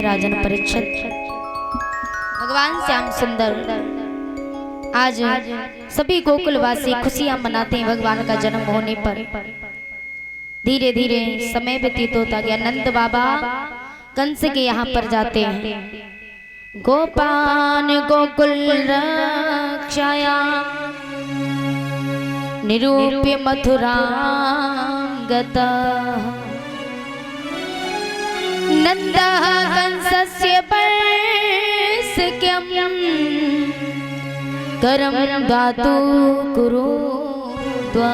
राजन परीक्षित भगवान श्याम सुंदर आज सभी गोकुलवासी खुशियां मनाते हैं भगवान का जन्म होने पर। धीरे धीरे समय व्यतीत होता गया। नंद बाबा कंस के यहाँ पर जाते हैं। गोपान गोकुल रक्षाया निरूप्य मथुरा गता नंदः कंसस्य पर्ष्क्यं करं दातु कुरुद्वा।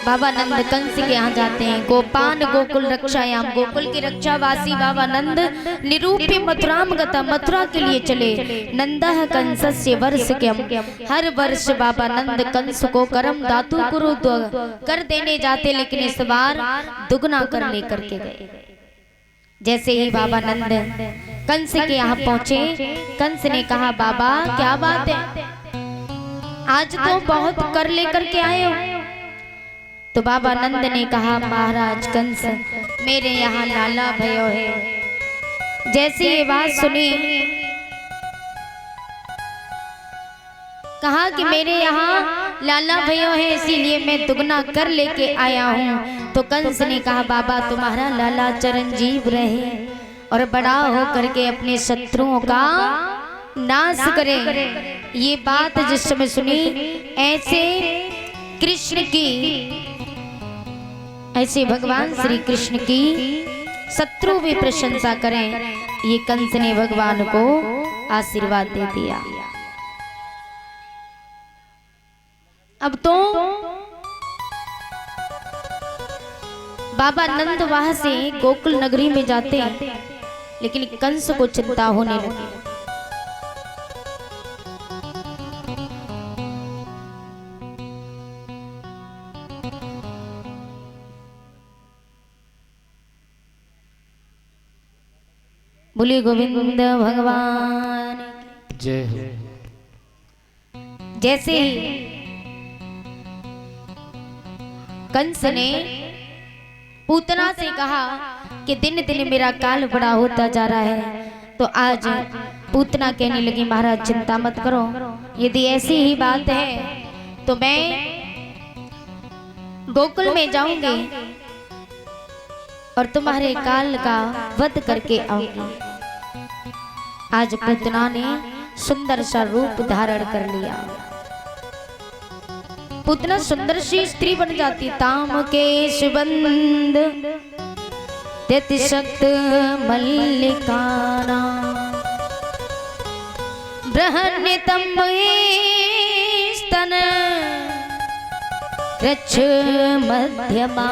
बाबा नंद कंस के यहाँ जाते हैं। गोपान गोकुल रक्षायाम, गोकुल की रक्षावासी बाबा नंद निरूप्य मथुराम गता, मथुरा के लिए चले। नंदः कंसस्य वर्ष्क्यं, हर वर्ष बाबा नंद कंस को करम दातु कुरुद्वा कर देने जाते, लेकिन इस बार दुगना कर लेकर के गए। जैसे ही बाबा नंद कंस के यहाँ पहुंचे, कंस ने कहा बाबा क्या बात है, आज तो बहुत कर लेकर के आए हो। तो बाबा नंद ने कहा महाराज कंस मेरे यहाँ लाला भयो है। जैसे ये बात सुनी, कहा कि मेरे यहाँ लाला भयो है इसीलिए मैं दुगना कर लेके आया हूँ। तो कंस ने कहा बाबा तुम्हारा लाला चिरंजीव रहे और बड़ा हो करके अपने शत्रुओं का नाश करे। ये बात जिस समय सुनी, ऐसे कृष्ण की, ऐसे भगवान श्री कृष्ण की शत्रु भी प्रशंसा करें, ये कंस ने भगवान को आशीर्वाद दे दिया। अब तो बाबा नंद वहां से गोकुल नगरी में जाते हैं, लेकिन कंस को चिंता होने लगी। बोले गोविंद भगवान जय हो। जैसे कंस ने पूतना से कहा कि दिन दिन मेरा काल बड़ा होता जा रहा है, तो आज पूतना कहने लगी महाराज चिंता मत करो, यदि ऐसी ही बात है तो मैं गोकुल में जाऊंगी और तुम्हारे काल का वध करके आऊंगी। आज पूतना ने सुंदर सा रूप धारण कर लिया। पूतना सुंदर सी स्त्री बन जाती। ताम केश बंद त्यतिशक्त मल्लिकाना बृहन्यतम स्तन कृच्छ मध्यमा।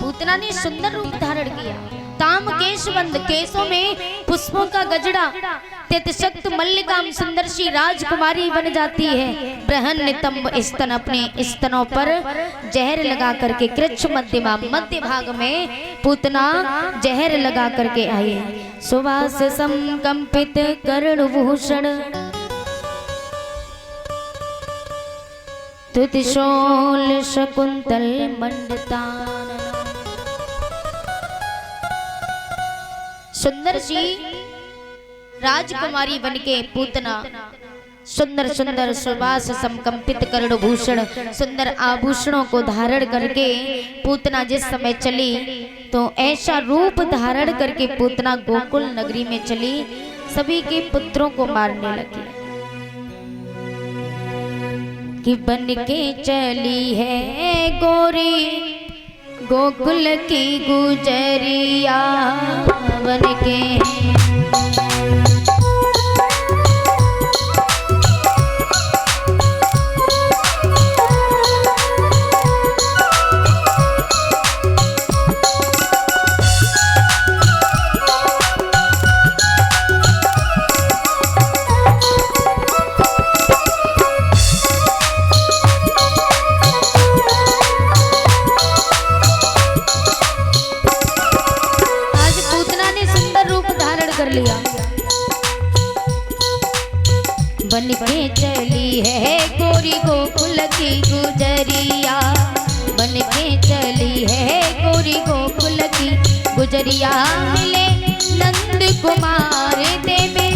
पूतना ने सुंदर रूप धारण किया। ताम केशबंद, केसों में पुष्पों का गजड़ा। त्यतिशक्त मल्लिकाम, सुंदर सी राजकुमारी बन जाती है। बृहन्यतम स्तन, अपने स्तनों पर जहर लगा करके। कृच्छ मध्यमा, मध्य भाग में पूतना जहर लगा करके आई। सुवास संकंपित कर्णभूषण तुतिशोल शकुंतल मंडतान। सुंदर सी राजकुमारी बनके पूतना सुंदर सुंदर सुवास संकंपित कर्णभूषण, सुंदर आभूषणों को धारण करके पूतना जिस समय चली, तो ऐसा रूप धारण करके पूतना गोकुल नगरी में चली, सभी के पुत्रों को मारने लगी। कि बन के चली है गोरी गोकुल की गुजरिया, बन के बन के चली है गोरी गोकुल की गुजरिया, बन के चली है गोरी गोकुल गुजरिया मिले नंद कुमार देवे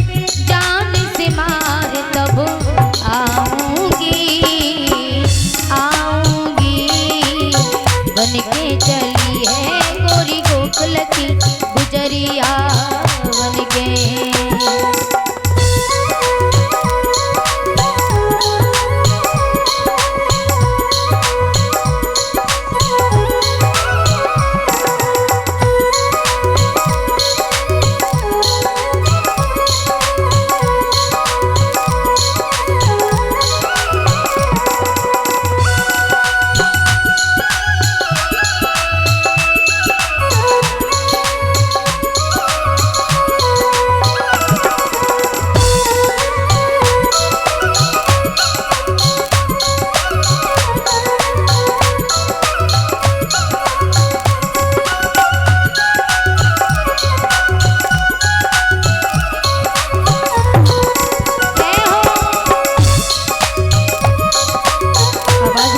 जान से मार तब आऊंगी आऊंगी बन के चली है गोरी गोकुल की गुजरिया बन के।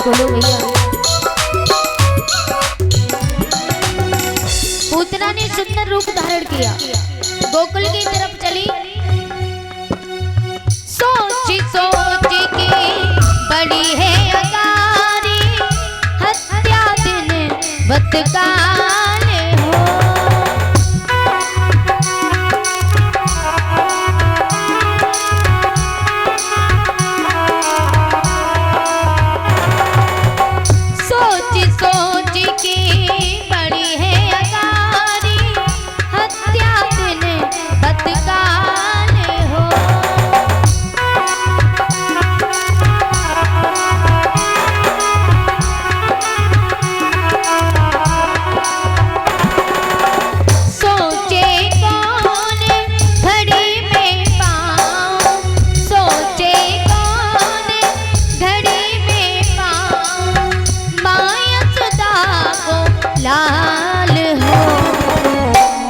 बोलो भैया। पूतना ने सुंदर रूप धारण किया, गोकुल की तरफ चली। सोच सोच के बड़ी है अगारी, हत्या दिन बतकाले हो।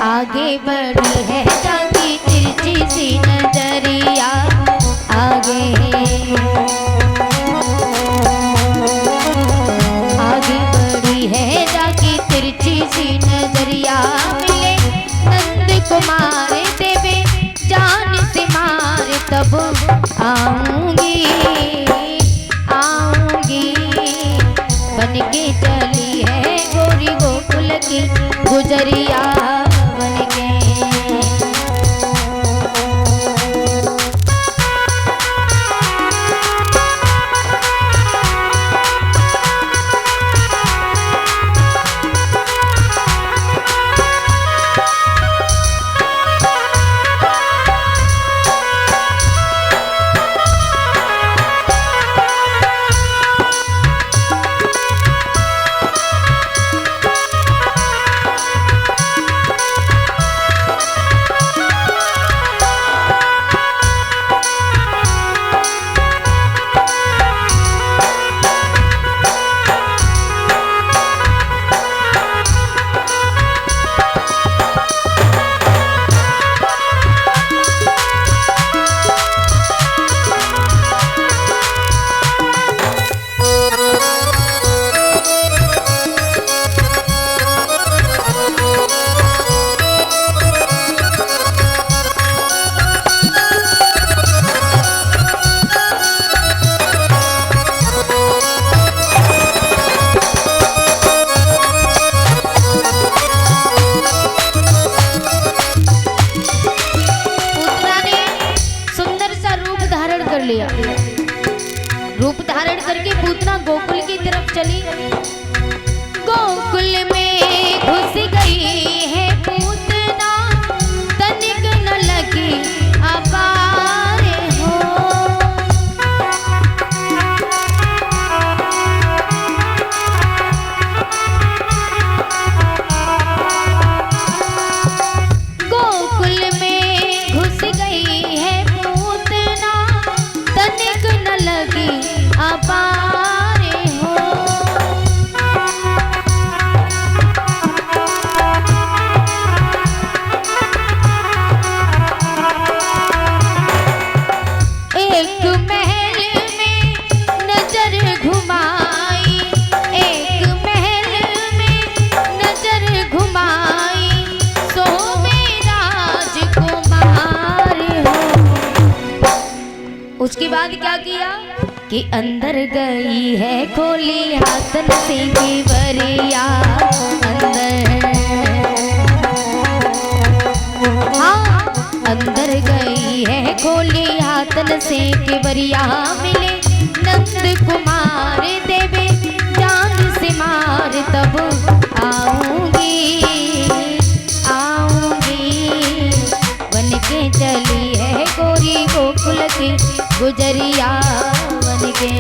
आगे बढ़ी है जाकी तिरछी सी नजरिया, आगे आगे बढ़ी है जाकी तिरछी सी नजरिया। मिले नंद कुमार देवे जान से मार तब आऊंगी आऊंगी बन के चली है गोरी गोकुल की गुजरिया बन के। लिया रूप धारण करके पूतना गोकुल की तरफ चली। गोकुल में घुस गई है पूतना, तनिक न लगी अबारे हो। गोकुल में घुस गई है पूतना, तनिक न लगी अबारे हो। बाद क्या किया कि अंदर गई है खोली हाथन से की बरिया, अंदर हाँ अंदर गई है खोली हाथन से की बरिया। मिले नंद कुमार देवे जान से मार तब आऊंगी आऊंगी, बन के चली है गोरी गोकुल की गुजरिया बन के।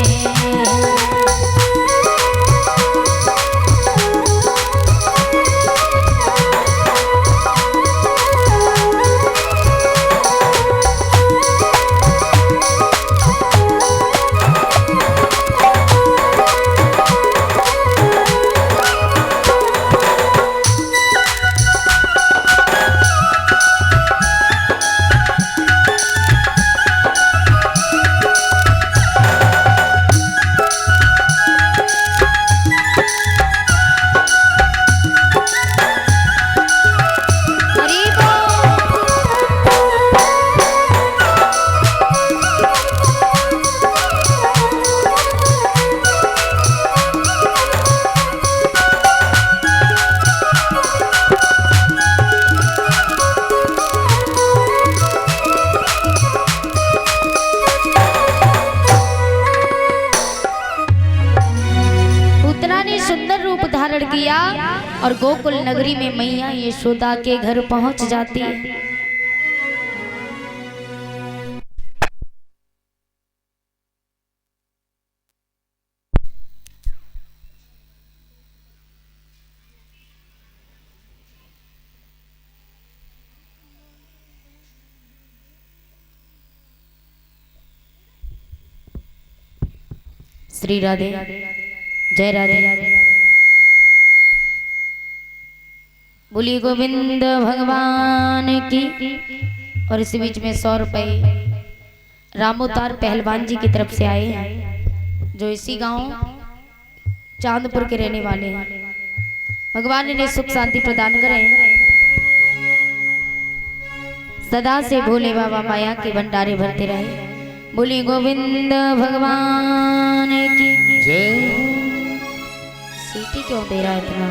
किया और गोकुल नगरी में मैया यशोदा के घर पहुंच जाती है। श्री राधे जय राधे बोलिए गोविंद भगवान की। और इसी बीच में 100 रुपए रामोतार पहलवान जी की तरफ से आए हैं, जो इसी गांव चांदपुर के रहने वाले हैं। भगवान ने सुख शांति प्रदान करे, सदा से भोले बाबा माया के भंडारे भरते रहे। बोलिए गोविंद भगवान की जय। सीटी क्यों दे रहा है इतना?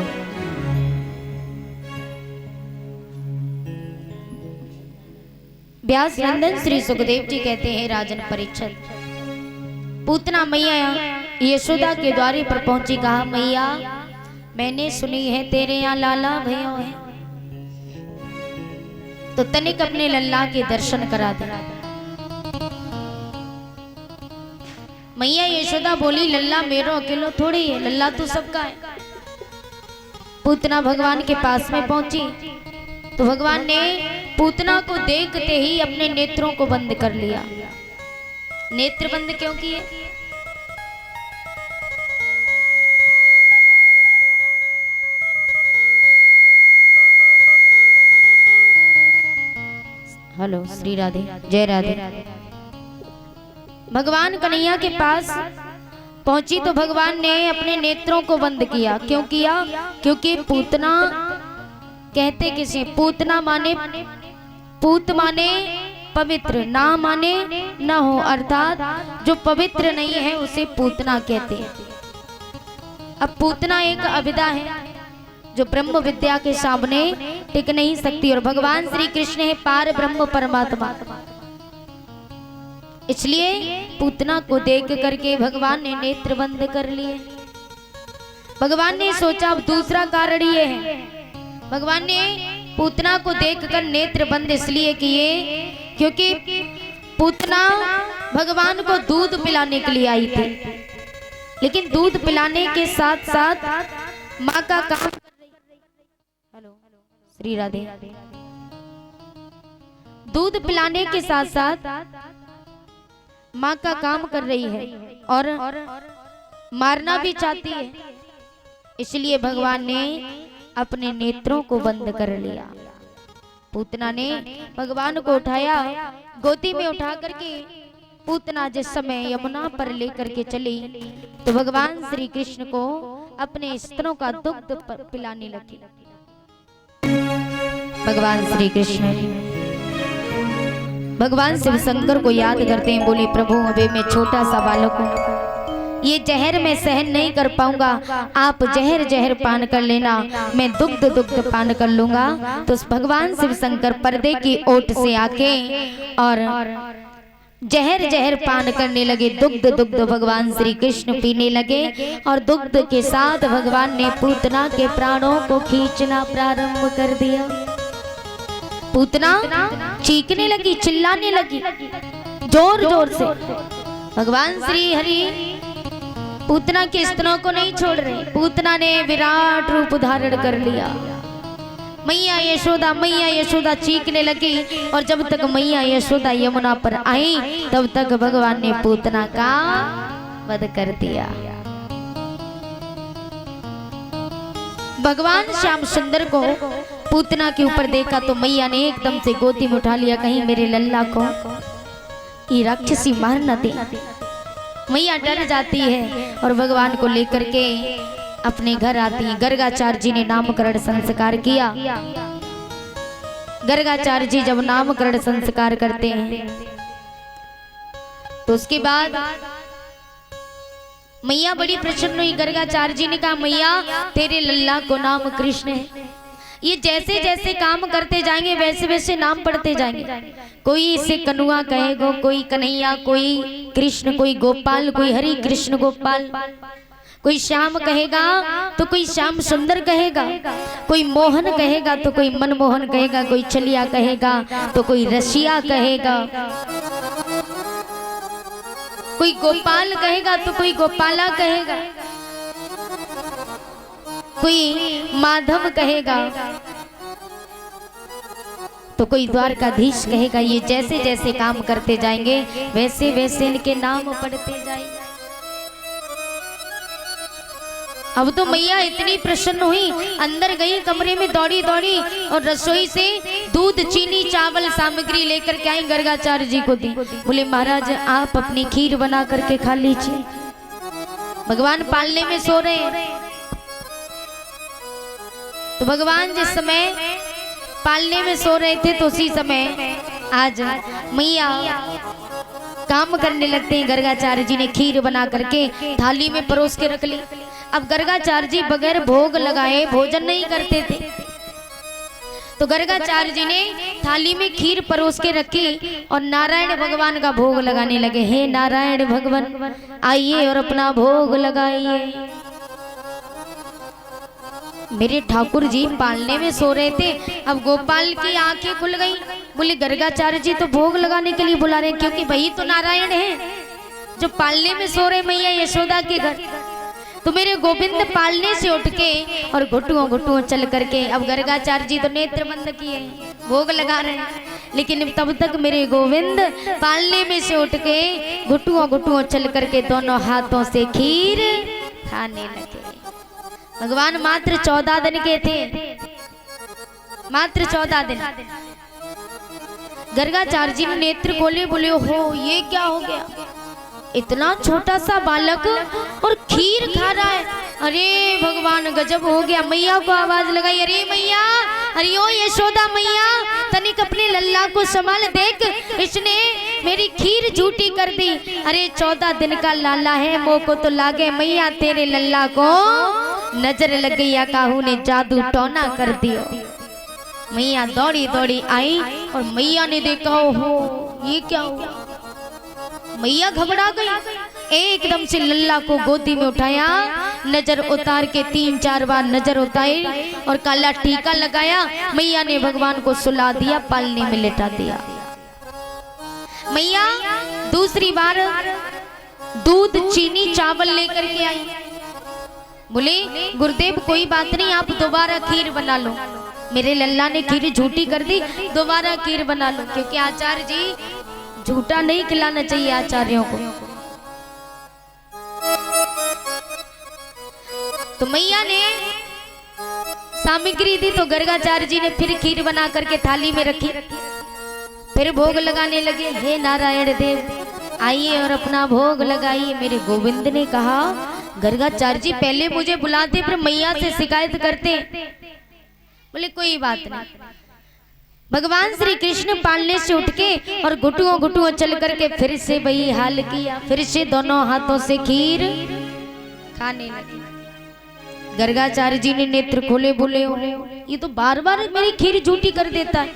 व्यास नंदन श्री सुखदेव जी कहते हैं, राजन परीक्षित, पूतना मैया यशोदा के द्वारे पर पहुंची, कहा मैया मैंने सुनी है तेरे यहाँ लाला भयो है, तो तनिक अपने लल्ला के दर्शन करा दे। मैया यशोदा बोली लल्ला मेरो अकेलो थोड़ी है, लल्ला तो सबका है। पूतना भगवान के पास में पहुंची तो भगवान ने पूतना को देखते ही अपने नेत्रों को बंद कर लिया। नेत्र बंद क्यों किए? हेलो श्री राधे जय राधे। भगवान कन्हैया के पास पहुंची तो भगवान ने अपने नेत्रों को बंद किया। क्यों किया? क्योंकि पूतना कहते किसे, पूतना माने पूत माने पवित्र, ना माने न हो, अर्थात जो पवित्र नहीं है उसे पूतना कहते हैं। अब पूतना एक अविद्या है जो ब्रह्म विद्या के सामने टिक नहीं सकती, और भगवान श्री कृष्ण है पार ब्रह्म परमात्मा। इसलिए पूतना को देख करके भगवान ने नेत्र बंद कर लिए। भगवान ने सोचा अब दूसरा कारण ये है, भगवान ने पूतना को देखकर नेत्र बंद इसलिए किए क्योंकि पूतना भगवान को दूध पिलाने के लिए आई थी, लेकिन दूध पिलाने के साथ साथ माँ का काम कर रही। हेलो श्री राधे। दूध पिलाने के साथ साथ माँ का काम कर रही है और मारना भी चाहती है, इसलिए भगवान ने अपने नेत्रों को बंद कर लिया। पूतना ने भगवान को उठाया, गोदी में उठा करके पूतना जिस समय यमुना पर लेकर के चली तो भगवान श्री कृष्ण को अपने स्तनों का दुग्ध पिलाने लगी। भगवान श्री कृष्ण भगवान शिव शंकर को याद करते हैं, बोले प्रभु अभी मैं छोटा सा बालक हूँ, ये जहर मैं सहन नहीं कर पाऊंगा, आप जहर पान कर लेना, मैं दुग्ध पान कर लूंगा। तो भगवान शिव शंकर पर्दे की ओट से आके और जहर पान करने लगे, दुग्ध भगवान श्री कृष्ण पीने लगे और दुग्ध के साथ भगवान ने पूतना के प्राणों को खींचना प्रारंभ कर दिया। पूतना चीखने लगी, चिल्लाने लगी जोर से। भगवान श्री हरि पूतना के स्तनों को नहीं छोड़ रहे। पूतना ने विराट रूप धारण कर लिया। मैया यशोदा चीखने लगी और जब तक मैया यशोदा यमुना पर आई तब तक भगवान ने पूतना का वध कर दिया। भगवान श्याम सुंदर को पूतना के ऊपर देखा तो मैया ने एकदम से गोदी में उठा लिया, कहीं मेरे लल्ला को ये राक्षसी मार न दे। मैया डर जाती है और भगवान को लेकर के अपने घर आती है। गर्गाचार्य जी ने नामकरण संस्कार किया। गर्गाचार्य जी जब नामकरण संस्कार करते हैं तो उसके बाद मैया बड़ी प्रसन्न हुई। गर्गाचार्य जी ने कहा मैया तेरे लल्ला को नाम कृष्ण है, ये जैसे जैसे काम करते जाएंगे वैसे वैसे नाम पढ़ते जाएंगे। कोई इसे कन्हुआ कहेगा, कोई कन्हैया, कोई कृष्ण, कोई गोपाल, कोई हरि कृष्ण गोपाल, कोई श्याम कहेगा तो कोई श्याम सुंदर कहेगा, कोई मोहन कहेगा तो कोई मनमोहन कहेगा, कोई चलिया कहेगा तो कोई रसिया कहेगा, कोई गोपाल कहेगा तो कोई गोपाला कहेगा, कोई माधव कहेगा तो कोई द्वारकाधीश कहेगा। ये जैसे जैसे काम करते जाएंगे वैसे वैसे इनके नाम पढ़ते जाएंगे। अब तो मैया इतनी प्रसन्न हुई, अंदर गई कमरे में दौड़ी और रसोई से दूध, चीनी, चावल सामग्री लेकर के आई, गर्गाचार्य जी को दी। बोले महाराज आप अपनी खीर बना करके खा लीजिए। भगवान पालने में सो रहे हैं। तो भगवान जिस समय पालने में सो रहे थे तो उसी समय आज मैया काम करने लगते हैं। गर्गाचार्य जी ने खीर बना करके थाली में परोस के रख ली। अब गर्गाचार्य जी बगैर भोग लगाए भोजन नहीं करते थे, तो गर्गाचार्य जी ने थाली में खीर परोस के रखी और नारायण भगवान का भोग लगाने लगे। हे नारायण भगवान आइए और अपना भोग लगाइए। मेरे ठाकुर जी पालने में सो रहे थे, अब गोपाल की आंखें खुल गई। बोले गर्गाचार्य जी तो भोग लगाने के लिए बुला रहे हैं, क्योंकि वही तो नारायण है जो पालने में सो रहे मैया यशोदा के घर। तो मेरे गोविंद पालने से उठ के और घुटुओं चल करके, अब गर्गाचार्य जी तो नेत्र बंद किए भोग लगा रहे हैं, लेकिन तब तक मेरे गोविंद पालने में से उठ के घुटुओं चल करके दोनों हाथों से खीर खाने लगे। भगवान मात्र 14 दिन के थे, मात्र 14 दिन। गर्गाचार्य जी ने नेत्र खोले, बोले हो ये क्या हो गया, इतना छोटा सा बालक और खीर खा रहा है। अरे भगवान गजब हो गया। मैया को आवाज लगाई, अरे मैया, अरे ओ यशोदा मैया, तनिक अपने लल्ला को संभाल, देख इसने मेरी खीर झूठी कर दी। अरे 14 दिन का लाला है, मोह को तो लागे मैया, तेरे लल्ला को नजर लग गई या काहू ने जादू टोना कर दियो। मैया दौड़ी आई और मैया ने देखा, ओहो ये क्या हुआ। मैया घबरा गई, एकदम से लल्ला को गोदी में उठाया, नजर उतार के 3-4 बार नजर उतारी और काला टीका लगाया। मैया ने भगवान को सुला दिया, पालने में लेटा दिया। मैया दूसरी बार दूध, चीनी, चावल लेकर के आई। बोले गुरुदेव कोई बात नहीं, आप दोबारा खीर बना लो। मेरे लल्ला ने खीर झूठी कर दी, दोबारा खीर बना लो, क्योंकि आचार्य जी झूठा नहीं खिलाना चाहिए आचार्यों को। तो मैया ने सामग्री दी तो गर्गाचार्य जी ने फिर खीर बना करके थाली में रखी, फिर भोग लगाने लगे। हे नारायण देव आइए और अपना भोग लगाइए। मेरे गोविंद ने कहा, गर्गाचार्य जी पहले मुझे बुलाते फिर मैया से शिकायत करते। बोले कोई बात नहीं, भगवान श्री कृष्ण पालने से उठ के और घुटुओं घुटुओं चल करके फिर से वही हाल किया, फिर से दोनों हाथों से खीर खाने लगे। गर्गाचार्य जी ने नेत्र खोले, बोले ये तो बार बार मेरी खीर झूठी कर देता है,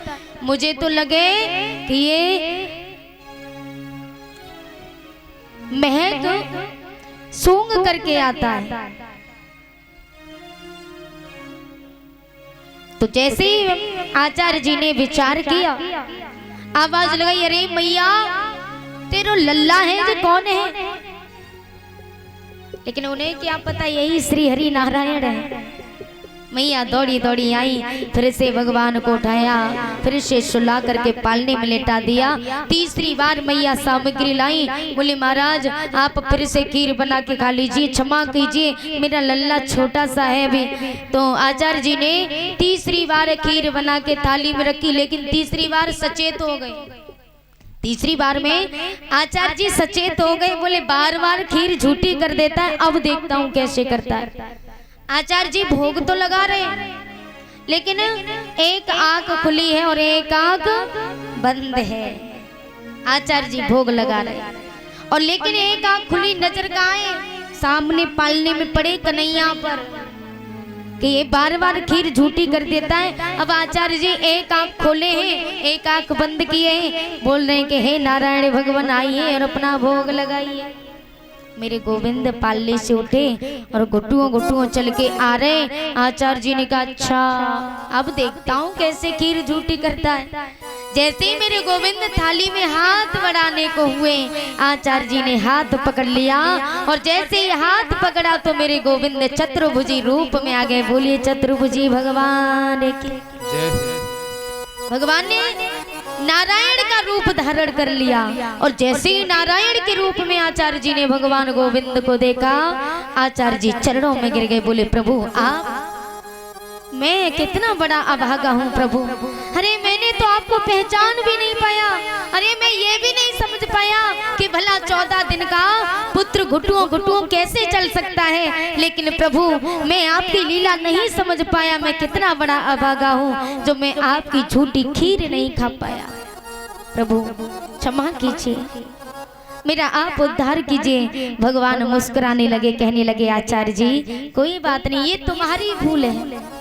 मुझे तो लगे कि ये महक सूंघ करके आता है। तो जैसे ही आचार्य जी ने विचार किया, आवाज लगाई, अरे मैया तेरो लल्ला है जो कौन है? लेकिन उन्हें क्या पता यही श्री हरि नारायण है। मैया दौड़ी दौड़ी आई, फिर से भगवान को उठाया, फिर से सुला करके पालने में लेटा दिया। तीसरी बार मैया सामग्री लाई, बोले महाराज आप फिर से खीर बना के खा लीजिए, क्षमा कीजिए मेरा लल्ला छोटा सा है अभी। तो आचार्य जी ने तीसरी बार खीर बना के थाली में रखी, लेकिन तीसरी बार सचेत हो गए। तीसरी बार में आचार्य जी सचेत हो गए, बोले बार बार खीर झूठी कर देता है, अब देखता हूँ कैसे करता है। आचार्य जी भोग तो लगा रहे हैं, लेकिन एक आंख खुली है और एक आंख बंद है। आचार्य जी भोग लगा रहे हैं और लेकिन एक आंख खुली, नजर कहाँ है? सामने पालने में पड़े कन्हैया पर कि ये बार बार खीर झूठी कर देता है। अब आचार्य जी एक आंख खोले हैं, एक आंख बंद किए हैं, बोल रहे हैं कि हे नारायण भगवान आइए और अपना भोग लगाइए। मेरे गोविंद पालने से उठे और घुटुओं घुटुओं चल के आ रहे। आचार्य जी ने कहा अच्छा अब देखता हूँ कैसे खीर झूठी करता है। जैसे ही मेरे गोविंद थाली में हाथ बढ़ाने को हुए, आचार्य जी ने हाथ पकड़ लिया और जैसे ही हाथ पकड़ा तो मेरे गोविंद चतुर्भुजी रूप में आ गए। बोलिए चतुर्भुजी भगवान की जय। भगवान ने नारायण का रूप धारण कर लिया और जैसे ही नारायण के रूप में आचार्य जी ने भगवान गोविंद को देखा, आचार्य जी चरणों में गिर गए। बोले प्रभु आप, मैं कितना बड़ा अभागा हूँ प्रभु। अरे मैंने तो आपको पहचान भी नहीं पाया, अरे मैं ये भी नहीं समझ पाया कि भला 14 दिन का पुत्र घुटुओं घुटुओं कैसे चल सकता है। लेकिन प्रभु मैं आपकी लीला नहीं समझ पाया, मैं कितना बड़ा अभागा हूँ जो मैं आपकी झूठी खीर नहीं खा पाया। प्रभु क्षमा कीजिए, मेरा आप उद्धार कीजिए। भगवान मुस्कुराने लगे, कहने लगे आचार्य जी कोई बात नहीं, ये तुम्हारी भूल है।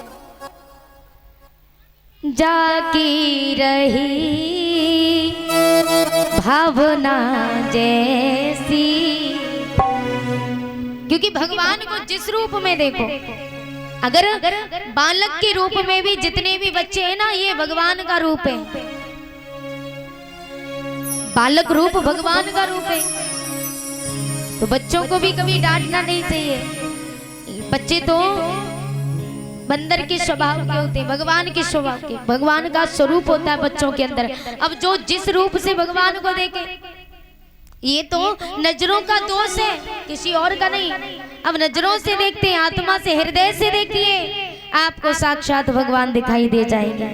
जाकी रही भावना जैसी, क्योंकि भगवान को जिस रूप में देखो, अगर बालक के रूप में भी जितने भी बच्चे हैं ना, ये भगवान का रूप है। बालक रूप भगवान का रूप है। तो बच्चों को भी कभी डांटना नहीं चाहिए। बच्चे तो बंदर के स्वभाव के होते हैं, भगवान के स्वभाव के, भगवान का स्वरूप होता है बच्चों के अंदर। अब जो जिस रूप से भगवान को देखे, ये तो नजरों का दोष है, किसी और का नहीं। अब नजरों से देखते हैं, आत्मा से हृदय से देखिए, आपको साक्षात भगवान दिखाई दे जाएंगे।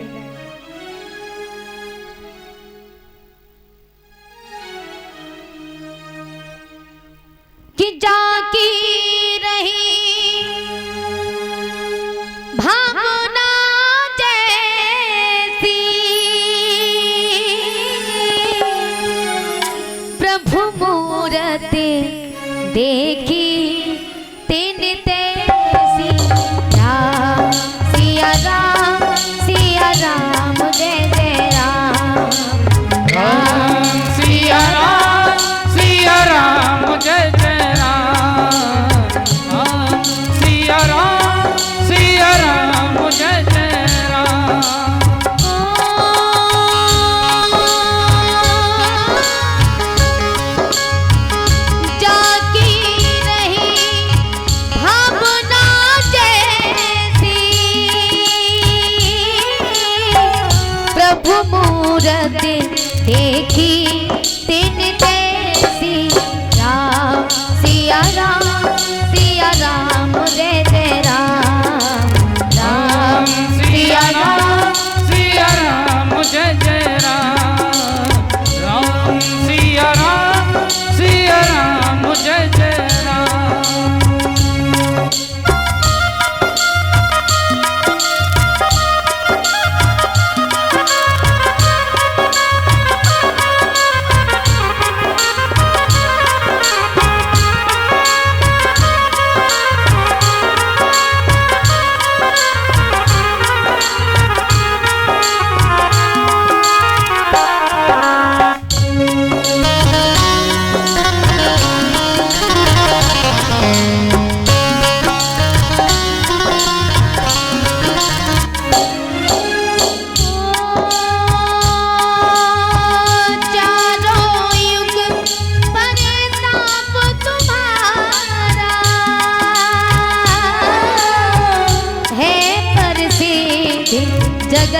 कि जाकी रही भावना जैसी, प्रभु मूरत देखी तीन तैसी। राम सिया राम जय जय राम, राम सिया राम जय जय राम, राम सिया राम जय जय राम। जाकी रही भावना जैसी, प्रभु मूरत देखी तीन तैसी। राम सिया राम जय जय राम, राम सिया राम जय जय राम, राम सिया राम जय जय राम।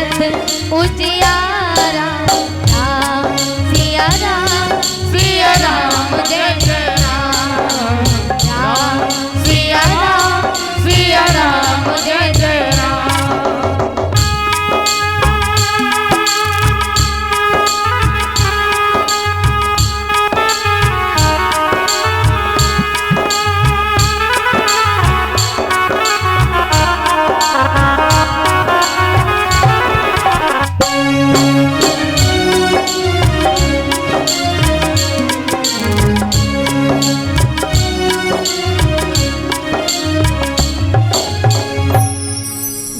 जगत उजियारा। राम सिया राम सिया राम जय जय राम। राम सिया राम जय जय राम।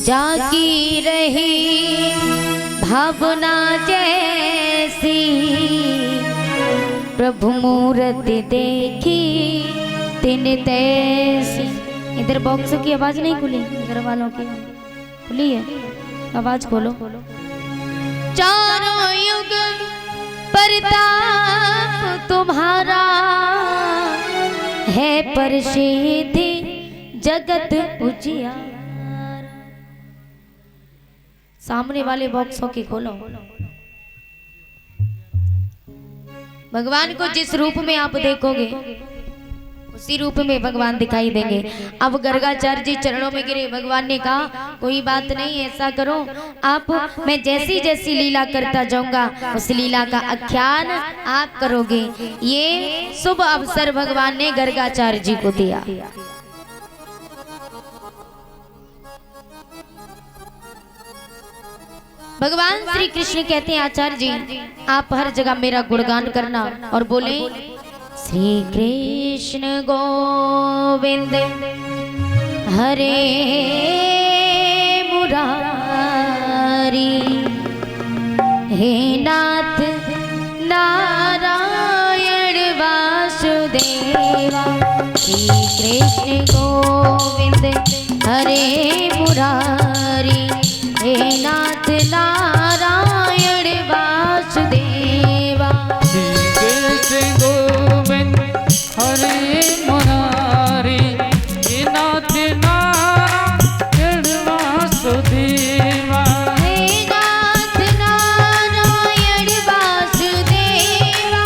जागी रही भावना जैसी, प्रभु मूर्ति देखी तिन तैसी। इधर बॉक्स की आवाज नहीं खुली, घर वालों की खुली है, आवाज खोलो। चारों युग प्रताप तुम्हारा है, प्रसिद्धि जगत उजियारा। सामने वाले बॉक्सों की खोलो। भगवान को जिस रूप में आप देखोगे उसी रूप में भगवान दिखाई देंगे। अब गर्गाचार्य जी चरणों में गिरे। भगवान ने कहा कोई बात नहीं, ऐसा करो आप, मैं जैसी जैसी लीला करता जाऊंगा उस लीला का आख्यान आप करोगे। ये शुभ अवसर भगवान ने गर्गाचार्य जी को दिया। भगवान श्री कृष्ण कहते हैं आचार्य जी आप हर जगह मेरा गुणगान करना और बोले श्री कृष्ण गोविंद हरे मुरारी, हे नाथ नारायण वासुदेवा। श्री कृष्ण गोविंद हरे मुरारी, हे नाथ नारायण वासुदेवा। श्री कृष्ण गोविंद हरे मुरारी, हे नाथ नारायण वासुदेवा। हे नाथ नारायण वासुदेवा,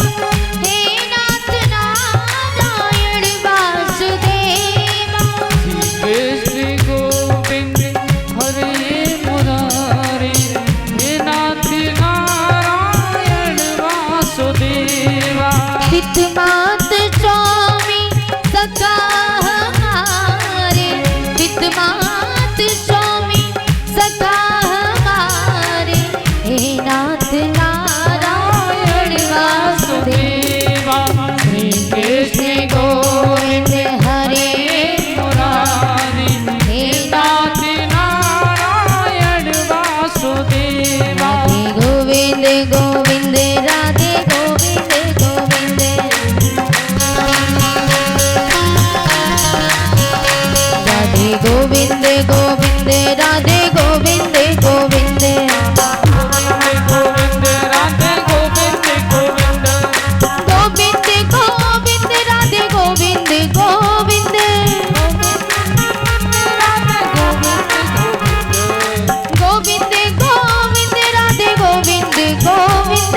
हे नाथ नारायण वासुदेवा। श्री कृष्ण गोविंद हरे मुरारी, हे नाथ नारायण वासुदेवा। पित मात स्वामी सखा हमारे, पित मात स्वामी सखा हमारे, हे नाथ नारायण वासुदेवा। श्री कृष्ण गोविंद हरे मुरारी, हे नाथ नारायण वासुदेवा। राधे गोविंद गोविंद राधे गोविंद गोविंद। राधे गोविंद गोविंद राधे गोविंद गोविंद। गोविंद राधे गोविंद गोविंद। गोविंद गोविंद राधे गोविंद गोविंद। गोविंद गोविंद राधे गोविंद गोविंद।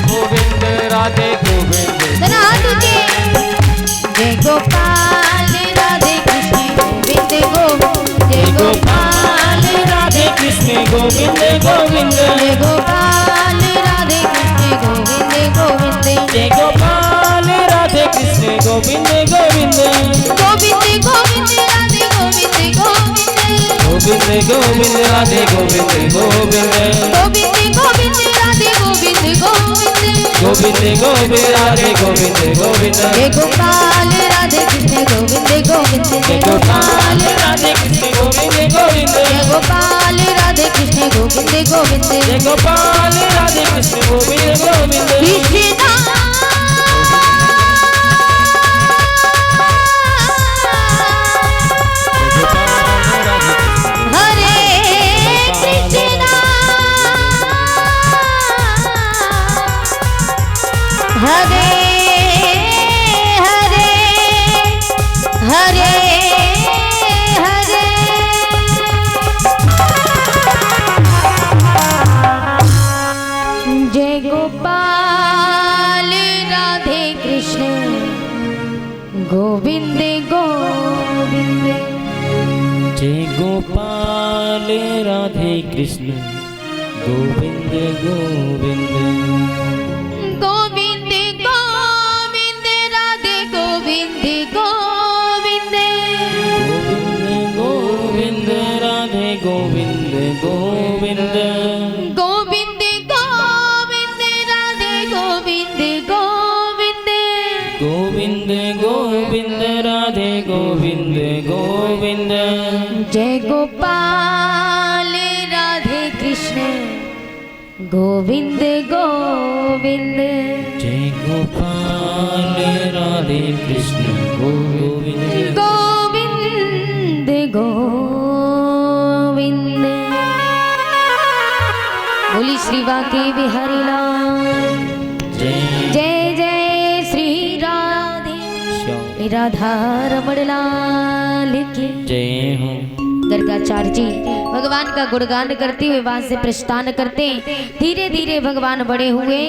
गोविंद राधे गोविंद। धन्यवाद तुझे। जय गोपाल राधे कृष्ण गोविंद गोविंद। जय गोपाल राधे कृष्ण गोविंद गोविंद। जय गोपाल राधे कृष्ण गोविंद गोविंद। जय गोपाल राधे कृष्ण गोविंद गोविंद। गोविंद गोविंद राधे गोविंद गोविंद। गोविंद गोविंद राधे गोविंद गोविंद। गोविंद गोविंद राधे गोविंद गोविंद। गोविंद गोविंद राधे गोविंद गोविंद। जय गोपाल राधे कृष्ण गोविंद गोविंद। जय गोपाल राधे कृष्ण गोविंद गोविंद। जय गोपाल राधे कृष्ण गोविंद गोविंद। जय गोपाल राधे कृष्ण गोविंद गोविंद। कृष्ण हरे कृष्ण हरे हरे हरे हरे। राधे कृष्ण गोविंद गोविंद गोविंद गोविंद राधे गोविंद गोविंद गोविंद राधे गोविंद गोविंद गोविंद गोविंद राधे गोविंद गोविंद गोविंद गोविंद राधे गोविंद गोविंद जय गोपाल राधे कृष्ण गोविंद गोविंद जय गोपाल राधे कृष्ण गोविंद गोविंद गोविंद बोली श्री बांके बिहारी लाल जय जय जय श्री राधे श्याम राधा रमण लाल की जय हो। गर्गाचार्य जी भगवान का गुणगान करते हुए वहां से प्रस्थान करते, धीरे धीरे भगवान बड़े हुए।